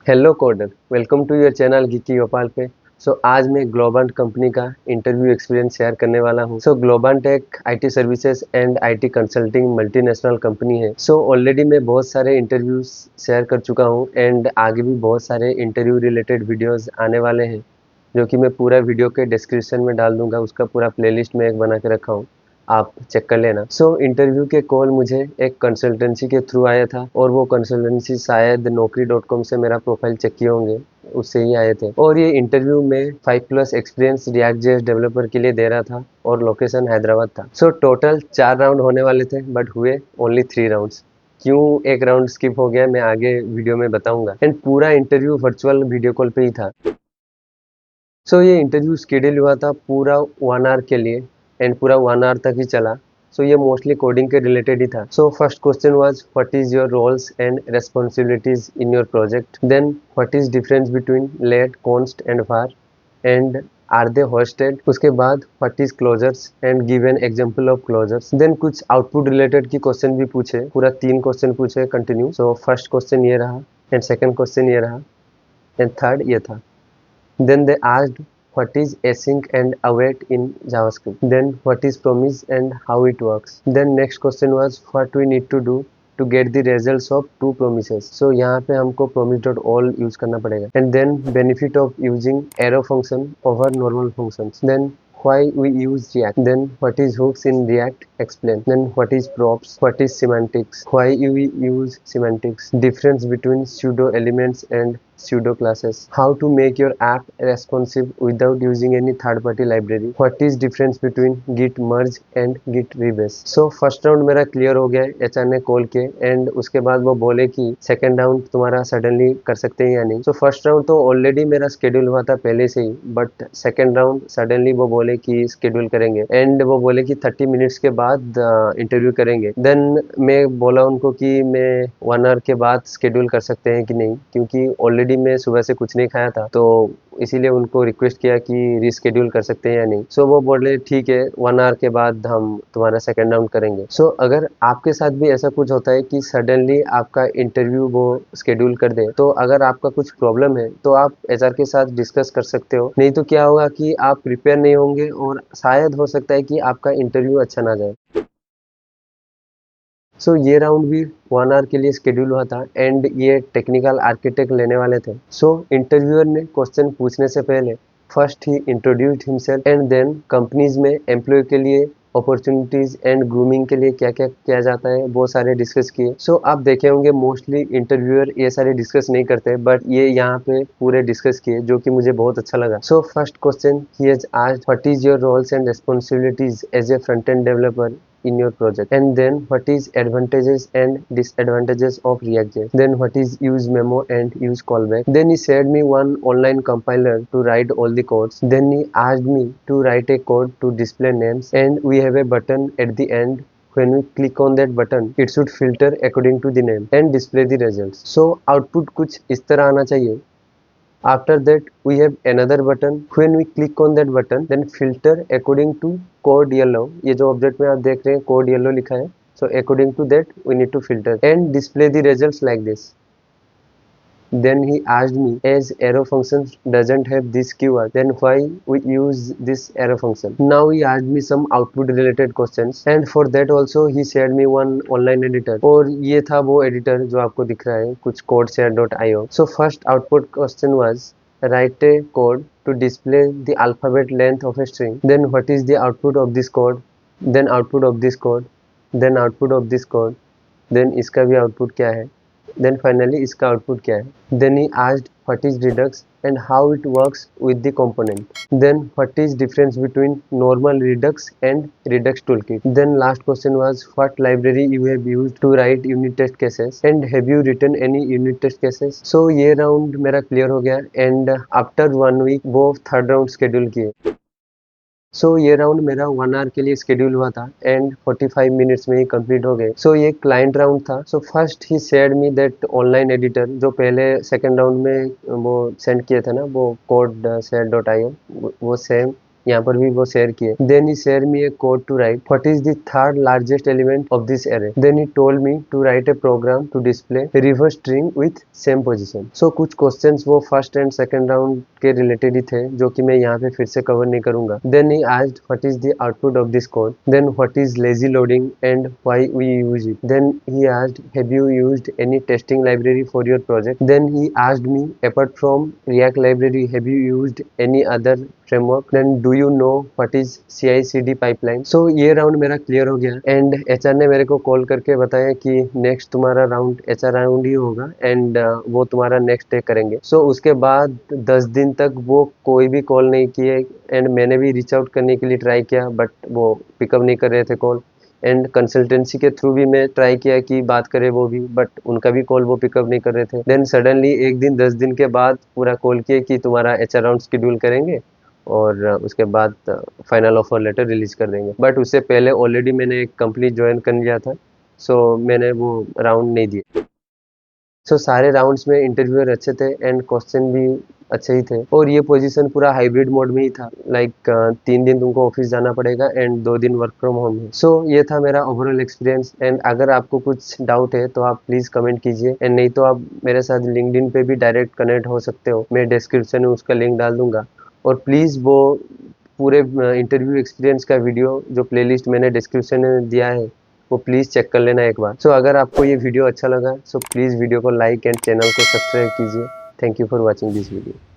Hello coder, welcome to your channel geeky Gopal पे। आज मैं ग्लोबंट कंपनी का इंटरव्यू एक्सपीरियंस शेयर करने वाला हूँ। ग्लोबंट एक IT services and IT consulting multinational company है। ऑलरेडी मैं बहुत सारे इंटरव्यूज शेयर कर चुका हूँ एंड आगे भी बहुत सारे इंटरव्यू रिलेटेड वीडियोस आने वाले हैं, जो कि मैं पूरा वीडियो के डिस्क्रिप्शन में डाल दूंगा। उसका पूरा प्लेलिस्ट में एक बना के रखा हूँ, आप चेक कर लेना। इंटरव्यू के कॉल मुझे एक कंसल्टेंसी के थ्रू आया था और वो कंसल्टेंसी शायद नौकरी.com से मेरा प्रोफाइल चेक किए होंगे, उससे ही आए थे। और ये इंटरव्यू में 5+ एक्सपीरियंस रिएक्ट जेएस डेवलपर के लिए दे रहा था और लोकेशन हैदराबाद था। टोटल 4 राउंड होने वाले थे बट हुए ओनली 3 राउंड्स। क्यों एक राउंड स्किप हो गया मैं आगे वीडियो में बताऊंगा। एंड पूरा इंटरव्यू वर्चुअल वीडियो कॉल पे ही था। ये इंटरव्यू शेड्यूल हुआ था पूरा 1 आवर के लिए एंड पूरा 1 आवर तक ही चला। ये मोस्टली कोडिंग के रिलेटेड ही था। First question was what is your roles and responsibilities in your project, then what is difference between let const and var and are they hoisted. उसके बाद what is closures and give an example of closures. Then कुछ output related की question भी पूछे, पूरा 3 question पूछे continue. First question ये रहा एंड सेकंड क्वेश्चन ये रहा एंड थर्ड ये था। Then they asked what is async and await in JavaScript. Then what is promise and how it works. Then next question was what we need to do to get the results of two promises. यहाँ पे हमको promise.all use करना पड़ेगा. And then benefit of using arrow function over normal functions. Then why we use React. Then what is hooks in React, explain. Then what is props, what is semantics, why we use semantics, difference between pseudo elements and pseudo classes, how to make your app responsive without using any third party library, what is difference between git merge and git rebase. First round मेरा clear हो गया HR ने call के and उसके बाद वो बोले कि सेकंड राउंड तुम्हारा सडनली कर सकते हैं या नहीं। फर्स्ट राउंड तो ऑलरेडी मेरा स्केड्यूल हुआ था पहले से ही, बट सेकंड राउंड सडनली वो बोले कि स्केड्यूल करेंगे एंड वो बोले कि 30 मिनट्स के बाद इंटरव्यू करेंगे। देन मैं बोला उनको कि मैं 1 आवर के बाद स्केड्यूल कर सकते हैं कि नहीं, क्योंकि ऑलरेडी मैं सुबह से कुछ नहीं खाया था, तो इसीलिए उनको रिक्वेस्ट किया कि रीस्केड्यूल कर सकते हैं या नहीं। वो बोले ठीक है 1 आवर के बाद हम तुम्हारा सेकंड राउंड करेंगे। अगर आपके साथ भी ऐसा कुछ होता है कि सडनली आपका इंटरव्यू वो स्केड्यूल कर दे, तो अगर आपका कुछ प्रॉब्लम है तो आप एचआर के साथ डिस्कस कर सकते हो। नहीं तो क्या होगा कि आप प्रिपेयर नहीं होंगे और शायद हो सकता है कि आपका इंटरव्यू अच्छा ना जाए। ये राउंड भी 1 आवर के लिए स्केड्यूल हुआ था एंड ये टेक्निकल आर्किटेक्ट लेने वाले थे। इंटरव्यूअर ने क्वेश्चन पूछने से पहले फर्स्ट ही introduced himself and then companies में एम्प्लॉय के लिए अपॉर्चुनिटीज एंड ग्रूमिंग के लिए क्या क्या किया जाता है वो सारे डिस्कस किए। आप देखे होंगे मोस्टली इंटरव्यूअर ये सारे डिस्कस नहीं करते, बट ये यहाँ पे पूरे डिस्कस किए, जो कि मुझे बहुत अच्छा लगा। फर्स्ट क्वेश्चन ही has asked what is your roles and responsibilities as a front end developer in your project, and then what is advantages and disadvantages of React.js, then what is use memo and use callback. Then he shared me one online compiler to write all the codes. Then he asked me to write a code to display names, and we have a button at the end. When we click on that button, it should filter according to the name and display the results. Output कुछ इस तरह आना चाहिए। After that we have another button. When we click on that button, then filter according to code yellow. ये जो object में आप देख रहे हैं code yellow लिखा है, according to that we need to filter and display the results like this. Then he asked me, as arrow function doesn't have this keyword, then why we use this arrow function. Now he asked me some output related questions, and for that also he shared me one online editor. और ये था वो editor जो आपको दिख रहा है कुछ codeshare.io. First output question was write a code to display the alphabet length of a string. Then what is the output of this code? Then output of this code. Then output of this code. Then इसका भी output क्या है? Then finally इसका output क्या है? Then he asked what is Redux and how it works with the component. Then what is difference between normal Redux and Redux toolkit. Then last question was what library you have used to write unit test cases and have you written any unit test cases. ये round मेरा clear हो गया and after 1 week वो third round schedule किए। ये round मेरा 1 our के लिए शेड्यूल हुआ था एंड 45 मिनट्स में ही कंप्लीट हो गए। ये क्लाइंट राउंड था। First he shared me that online editor जो पहले सेकंड राउंड में वो सेंड किए थे ना, वो codeshare.io, वो सेम यहाँ पर भी वो शेयर किए। Then he share me a code to write what is the third largest element of this array. Then he told me to write a program to display reverse string with same position. So कुछ questions वो first and second round के related ही थे जो कि मैं यहाँ पे फिर से कवर नहीं करूंगा। Then he asked what is the output of this code, then what is lazy loading and why we use it, then he asked have you used any testing library for your project, then he asked me apart from React library have you used any other framework, then do you know what is CI/CD pipeline. So ये round मेरा clear हो गया and HR ने मेरे को call करके बताया कि नेक्स्ट तुम्हारा राउंड HR राउंड ही होगा एंड वो तुम्हारा नेक्स्ट डे करेंगे। सो उसके बाद 10 दिन तक वो कोई भी कॉल नहीं किए एंड मैंने भी रीच आउट करने के लिए ट्राई किया बट वो पिकअप नहीं कर रहे थे कॉल एंड कंसल्टेंसी के थ्रू भी मैं ट्राई किया कि बात करे वो भी, बट उनका भी कॉल वो पिकअप नहीं कर रहे थे। देन सडनली एक दिन 10 दिन के बाद पूरा कॉल किए कि तुम्हारा HR राउंड शेड्यूल करेंगे और उसके बाद फाइनल ऑफर लेटर रिलीज कर देंगे। बट उससे पहले ऑलरेडी मैंने एक कंपनी ज्वाइन कर लिया था, सो मैंने वो राउंड नहीं दिए। सो सारे राउंड्स में इंटरव्यूअर अच्छे थे एंड क्वेश्चन भी अच्छे ही थे और ये पोजीशन पूरा हाइब्रिड मोड में ही था। लाइक 3 दिन तुमको ऑफिस जाना पड़ेगा एंड 2 दिन वर्क फ्रॉम होम है। सो ये था मेरा ओवरऑल एक्सपीरियंस एंड अगर आपको कुछ डाउट है तो आप प्लीज़ कमेंट कीजिए एंड नहीं तो आप मेरे साथ लिंक्डइन पे भी डायरेक्ट कनेक्ट हो सकते हो। मैं डिस्क्रिप्शन में उसका लिंक डाल दूंगा और प्लीज़ वो पूरे इंटरव्यू एक्सपीरियंस का वीडियो जो प्लेलिस्ट मैंने डिस्क्रिप्शन में दिया है वो प्लीज़ चेक कर लेना एक बार। सो अगर आपको ये वीडियो अच्छा लगा सो प्लीज़ वीडियो को लाइक एंड चैनल को सब्सक्राइब कीजिए। Thank you for watching this video.